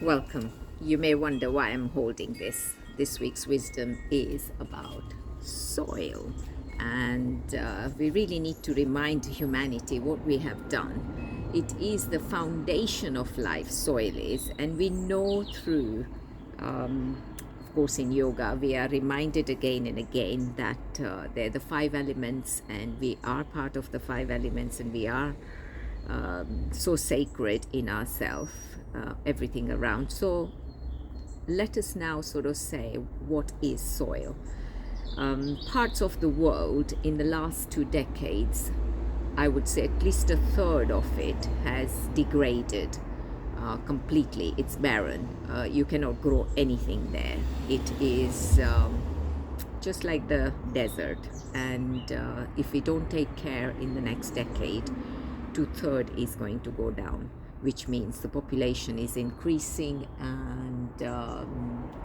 Welcome. You may wonder why I'm holding this. This week's wisdom is about soil, and we really need to remind humanity what we have done. It is the foundation of life, soil is, and we know through, of course, in yoga, we are reminded again and again that they're the five elements, and we are part of the five elements, and we are so sacred in ourselves, everything around. So let us now sort of say, what is soil? Parts of the world in the last 2 decades, I would say at least a third of it has degraded completely. It's barren. You cannot grow anything there. It is just like the desert. And if we don't take care in the next decade, 2/3 is going to go down, which means the population is increasing and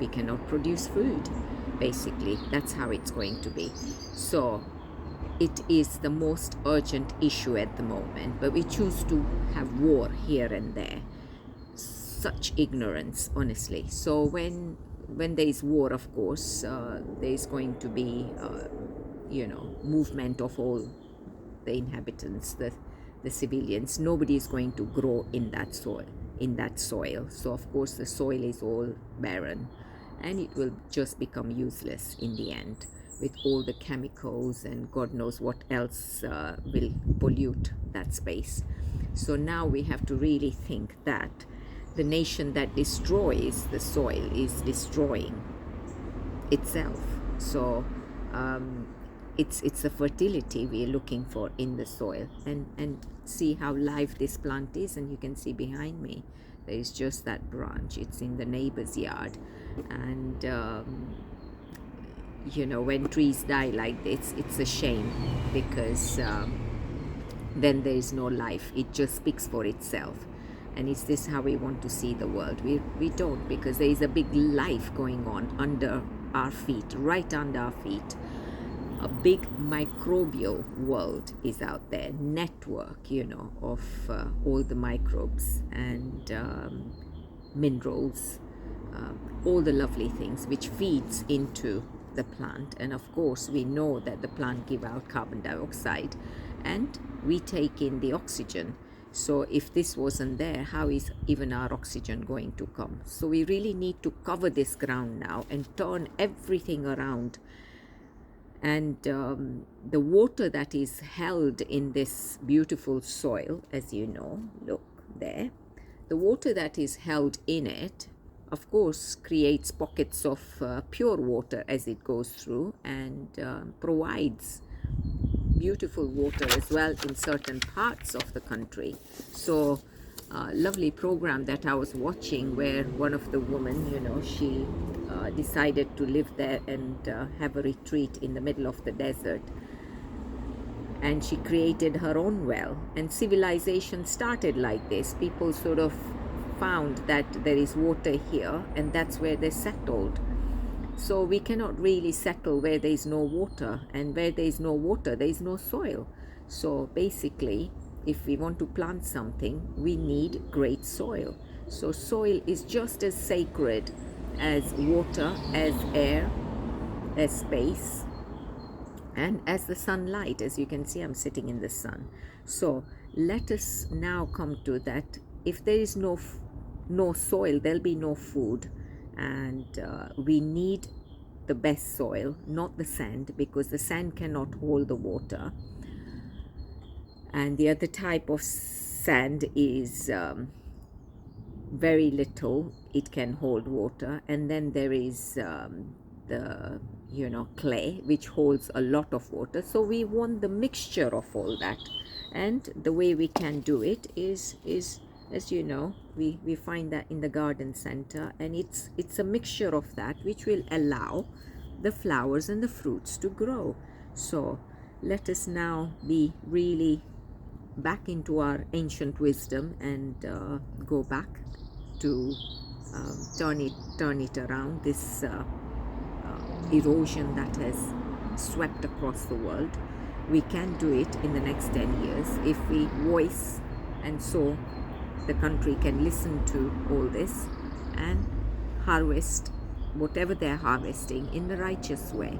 we cannot produce food. Basically, that's how it's going to be. So it is the most urgent issue at the moment, but we choose to have war here and there. Such ignorance, honestly. So when there is war, of course, there is going to be movement of all the inhabitants, the civilians. Nobody is going to grow in that soil. So of course the soil is all barren, and it will just become useless in the end, with all the chemicals and God knows what else will pollute that space. So now we have to really think that the nation that destroys the soil is destroying itself. So it's the fertility we're looking for in the soil, and see how live this plant is. And you can see behind me there is just that branch. It's in the neighbor's yard. And when trees die like this, it's a shame, because then there is no life. It just speaks for itself. And is this how we want to see the world? We don't, because there is a big life going on under our feet, right under our feet. A big microbial world is out there, network, of all the microbes and minerals, all the lovely things which feeds into the plant. And of course we know that the plant give out carbon dioxide and we take in the oxygen. So if this wasn't there, how is even our oxygen going to come? So we really need to cover this ground now and turn everything around. And the water that is held in this beautiful soil, as you know, look there, the water that is held in it, of course, creates pockets of pure water as it goes through, and provides beautiful water as well in certain parts of the country. So lovely program that I was watching, where one of the women, she decided to live there and have a retreat in the middle of the desert, and she created her own well. And civilization started like this. People sort of found that there is water here, and that's where they settled. So we cannot really settle where there is no water, and where there is no water, there is no soil. So basically, if we want to plant something, we need great soil. So soil is just as sacred as water, as air, as space, and as the sunlight. As you can see, I'm sitting in the sun. So let us now come to that. If there is no soil, there'll be no food. And we need the best soil, not the sand, because the sand cannot hold the water. And the other type of sand is very little, it can hold water. And then there is the clay, which holds a lot of water. So we want the mixture of all that, and the way we can do it is as you know, we find that in the garden center, and it's a mixture of that which will allow the flowers and the fruits to grow. So let us now be really back into our ancient wisdom and go back to turn it around, this erosion that has swept across the world. We can do it in the next 10 years if we voice, and so the country can listen to all this and harvest whatever they're harvesting in the righteous way,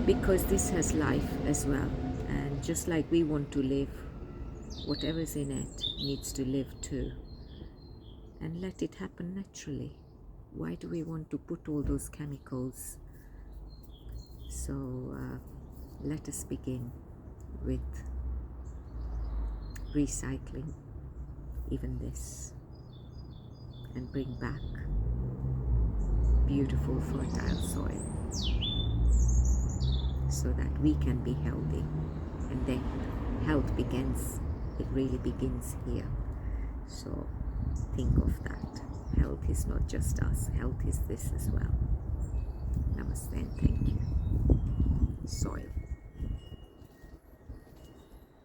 because this has life as well. And just like we want to live, whatever's in it needs to live too, and let it happen naturally. Why do we want to put all those chemicals? So let us begin with recycling even this, and bring back beautiful fertile soil so that we can be healthy. And then health begins, it really begins here. So think of that. Health is not just us, health is this as well. Namaste and thank you. Soil.